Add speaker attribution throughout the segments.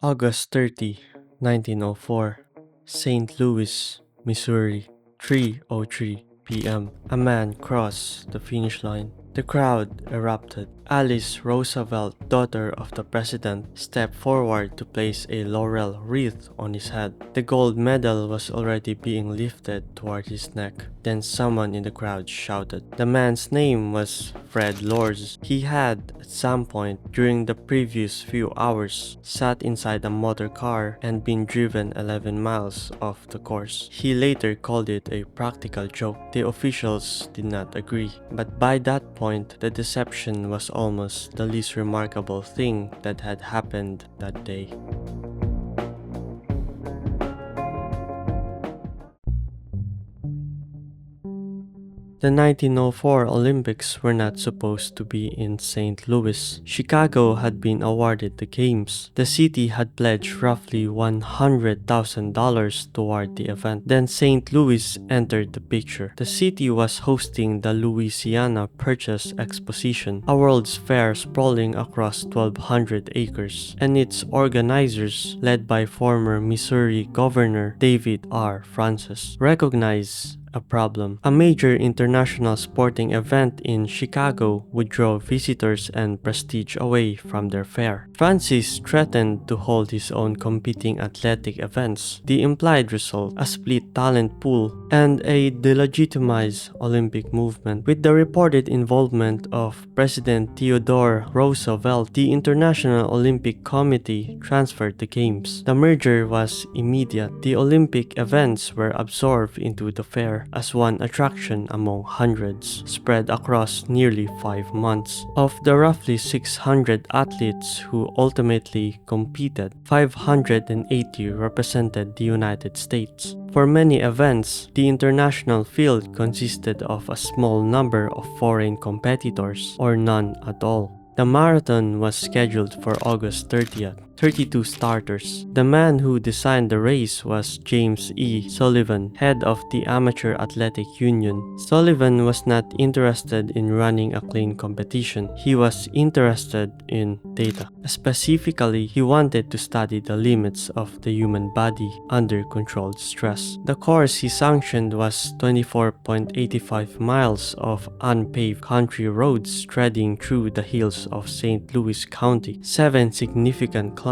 Speaker 1: August 30, 1904, St. Louis, Missouri, 3:03 p.m. A man crossed the finish line. The crowd erupted. Alice Roosevelt, daughter of the president, stepped forward to place a laurel wreath on his head. The gold medal was already being lifted toward his neck. Then someone in the crowd shouted. The man's name was Fred Lords. He had, at some point during the previous few hours, sat inside a motor car and been driven 11 miles off the course. He later called it a practical joke. The officials did not agree, but by that point, the deception was almost the least remarkable thing that had happened that day. The 1904 Olympics were not supposed to be in St. Louis. Chicago had been awarded the games. The city had pledged roughly $100,000 toward the event. Then St. Louis entered the picture. The city was hosting the Louisiana Purchase Exposition, a world's fair sprawling across 1,200 acres, and its organizers, led by former Missouri Governor David R. Francis, recognized a problem. A major international sporting event in Chicago would draw visitors and prestige away from their fair. Francis threatened to hold his own competing athletic events. The implied result, a split talent pool and a delegitimized Olympic movement. With the reported involvement of President Theodore Roosevelt, the International Olympic Committee transferred the games. The merger was immediate. The Olympic events were absorbed into the fair as one attraction among hundreds, spread across nearly 5 months. Of the roughly 600 athletes who ultimately competed, 580 represented the United States. For many events, the international field consisted of a small number of foreign competitors, or none at all. The marathon was scheduled for August 30th. 32 starters. The man who designed the race was James E. Sullivan, head of the Amateur Athletic Union. Sullivan was not interested in running a clean competition. He was interested in data. Specifically, he wanted to study the limits of the human body under controlled stress. The course he sanctioned was 24.85 miles of unpaved country roads threading through the hills of St. Louis County. 7 significant climbs,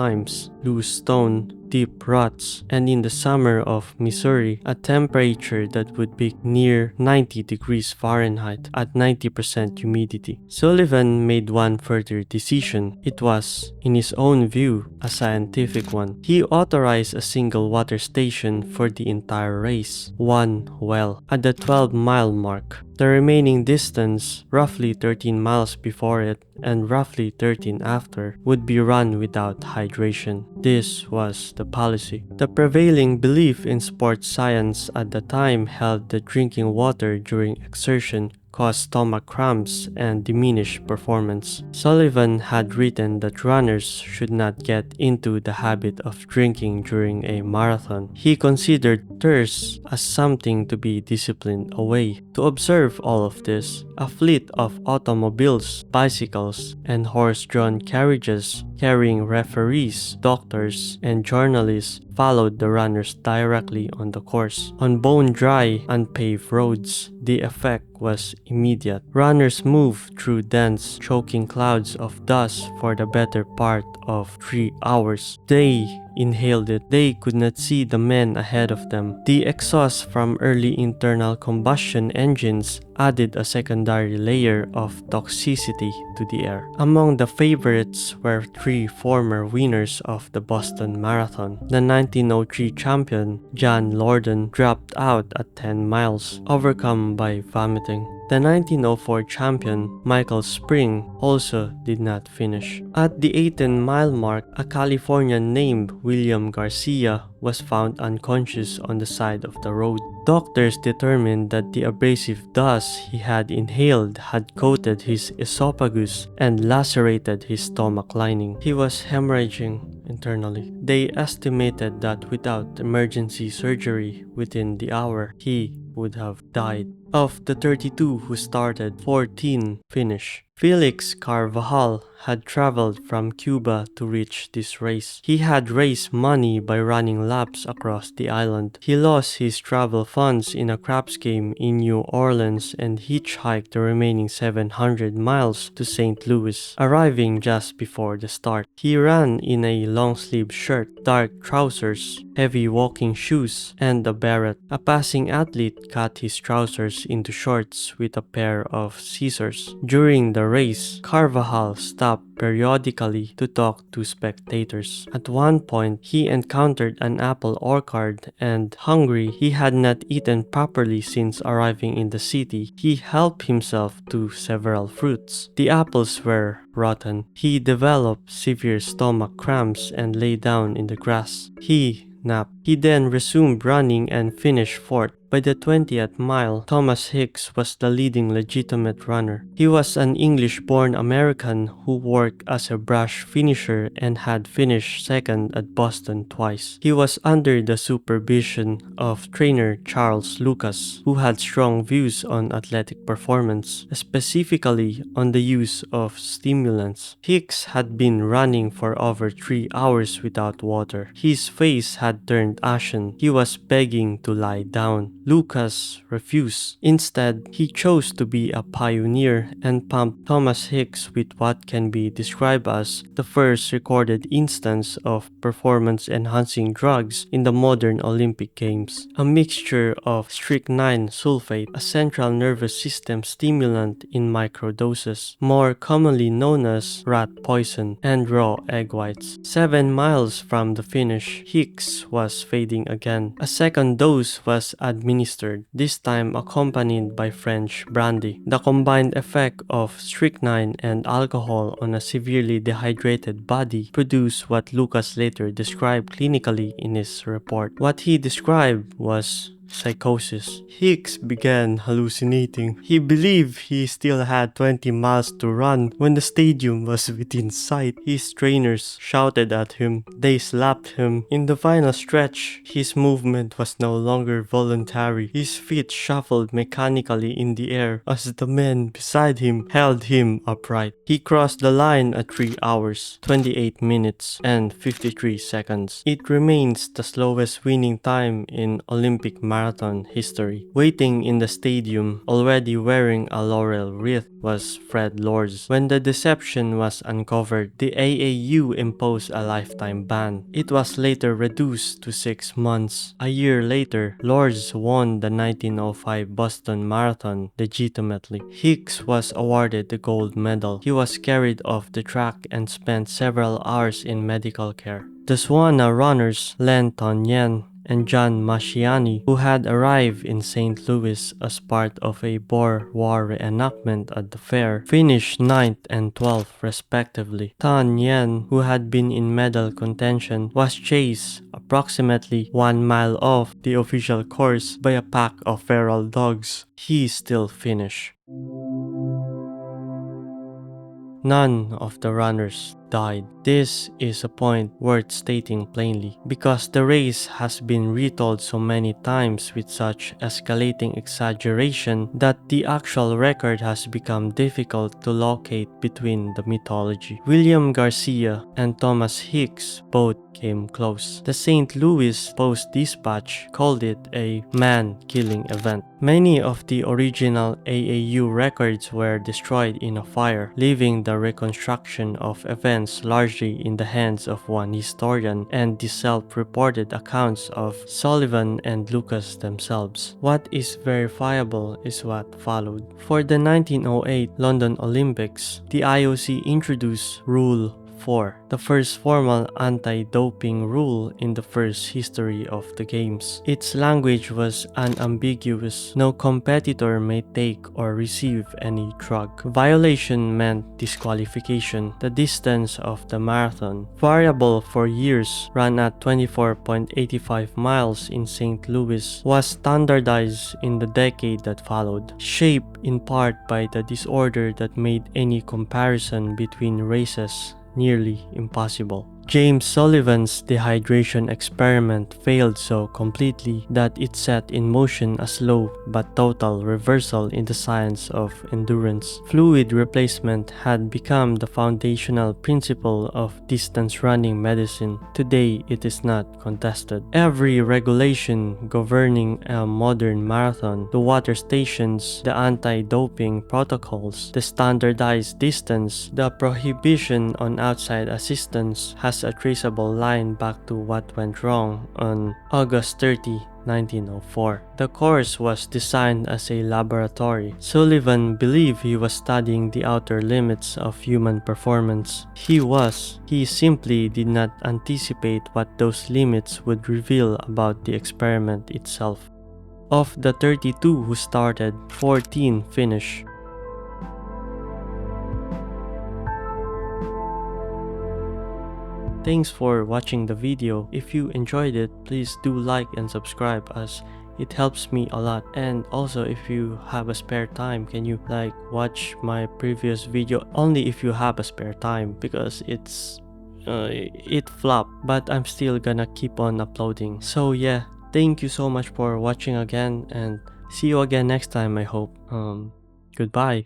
Speaker 1: loose stone, deep ruts, and in the summer of Missouri, a temperature that would be near 90 degrees Fahrenheit at 90% humidity. Sullivan made one further decision. It was, in his own view, a scientific one. He authorized a single water station for the entire race, one well, at the 12-mile mark. The remaining distance, roughly 13 miles before it and roughly 13 after, would be run without hydration. This was the policy. The prevailing belief in sports science at the time held that drinking water during exertion caused stomach cramps and diminished performance. Sullivan had written that runners should not get into the habit of drinking during a marathon. He considered thirst as something to be disciplined away. To observe all of this, a fleet of automobiles, bicycles, and horse-drawn carriages carrying referees, doctors, and journalists followed the runners directly on the course. On bone-dry, unpaved roads, the effect was immediate. Runners moved through dense, choking clouds of dust for the better part of 3 hours. They inhaled it. They could not see the men ahead of them. The exhaust from early internal combustion engines added a secondary layer of toxicity to the air. Among the favorites were 3 former winners of the Boston Marathon. The 1903 champion, John Lorden, dropped out at 10 miles, overcome by vomiting. The 1904 champion, Michael Spring, also did not finish. At the 18-mile mark, a Californian named William Garcia was found unconscious on the side of the road. Doctors determined that the abrasive dust he had inhaled had coated his esophagus and lacerated his stomach lining. He was hemorrhaging internally. They estimated that without emergency surgery within the hour, he would have died. Of the 32 who started, 14 finished. Felix Carvajal had traveled from Cuba to reach this race. He had raised money by running laps across the island. He lost his travel funds in a craps game in New Orleans and hitchhiked the remaining 700 miles to St. Louis, arriving just before the start. He ran in a long-sleeved shirt, dark trousers, heavy walking shoes, and a beret. A passing athlete cut his trousers into shorts with a pair of scissors. During the race, Carvajal stopped periodically to talk to spectators. At one point, he encountered an apple orchard and, hungry, he had not eaten properly since arriving in the city. He helped himself to several fruits. The apples were rotten. He developed severe stomach cramps and lay down in the grass. He napped. He then resumed running and finished fourth. By the 20th mile, Thomas Hicks was the leading legitimate runner. He was an English-born American who worked as a brush finisher and had finished second at Boston twice. He was under the supervision of trainer Charles Lucas, who had strong views on athletic performance, specifically on the use of stimulants. Hicks had been running for over 3 hours without water. His face had turned ashen. He was begging to lie down. Lucas refused. Instead, he chose to be a pioneer and pumped Thomas Hicks with what can be described as the first recorded instance of performance-enhancing drugs in the modern Olympic Games. A mixture of strychnine sulfate, a central nervous system stimulant in microdoses, more commonly known as rat poison, and raw egg whites. 7 miles from the finish, Hicks was fading again. A second dose was administered, this time accompanied by French brandy. The combined effect of strychnine and alcohol on a severely dehydrated body produced what Lucas later described clinically in his report. What he described was psychosis. Hicks began hallucinating. He believed he still had 20 miles to run when the stadium was within sight. His trainers shouted at him. They slapped him. In the final stretch, his movement was no longer voluntary. His feet shuffled mechanically in the air as the men beside him held him upright. He crossed the line at 3 hours, 28 minutes, and 53 seconds. It remains the slowest winning time in Olympic marathon history. Waiting in the stadium, already wearing a laurel wreath, was Fred Lords. When the deception was uncovered, the AAU imposed a lifetime ban. It was later reduced to 6 months. A year later, Lords won the 1905 Boston Marathon legitimately. Hicks was awarded the gold medal. He was carried off the track and spent several hours in medical care. The Swana runners, Len Tonyan and John Masciani, who had arrived in St. Louis as part of a Boer War reenactment at the fair, finished 9th and 12th respectively. Tan Yen, who had been in medal contention, was chased approximately 1 mile off the official course by a pack of feral dogs. He still finished. None of the runners died. This is a point worth stating plainly, because the race has been retold so many times with such escalating exaggeration that the actual record has become difficult to locate between the mythology. William Garcia and Thomas Hicks both came close. The St. Louis Post-Dispatch called it a man-killing event. Many of the original AAU records were destroyed in a fire, leaving the reconstruction of events largely in the hands of one historian and the self-reported accounts of Sullivan and Lucas themselves. What is verifiable is what followed. For the 1908 London Olympics, the IOC introduced Rule 4, the first formal anti-doping rule in the first history of the games. Its language was unambiguous. No competitor may take or receive any drug. Violation meant disqualification. The distance of the marathon, variable for years, ran at 24.85 miles in St. Louis, was standardized in the decade that followed, shaped in part by the disorder that made any comparison between races nearly impossible. James Sullivan's dehydration experiment failed so completely that it set in motion a slow but total reversal in the science of endurance. Fluid replacement had become the foundational principle of distance running medicine. Today, it is not contested. Every regulation governing a modern marathon, the water stations, the anti-doping protocols, the standardized distance, the prohibition on outside assistance has a traceable line back to what went wrong on August 30, 1904. The course was designed as a laboratory. Sullivan believed he was studying the outer limits of human performance. He simply did not anticipate what those limits would reveal about the experiment itself. Of the 32 who started, 14 finished. Thanks for watching the video. If you enjoyed it, please do like and subscribe as it helps me a lot. And also, if you have a spare time, can you watch my previous video? Only if you have a spare time, because it flopped, but I'm still gonna keep on uploading. So yeah, thank you so much for watching again, and see you again next time, I hope. Goodbye.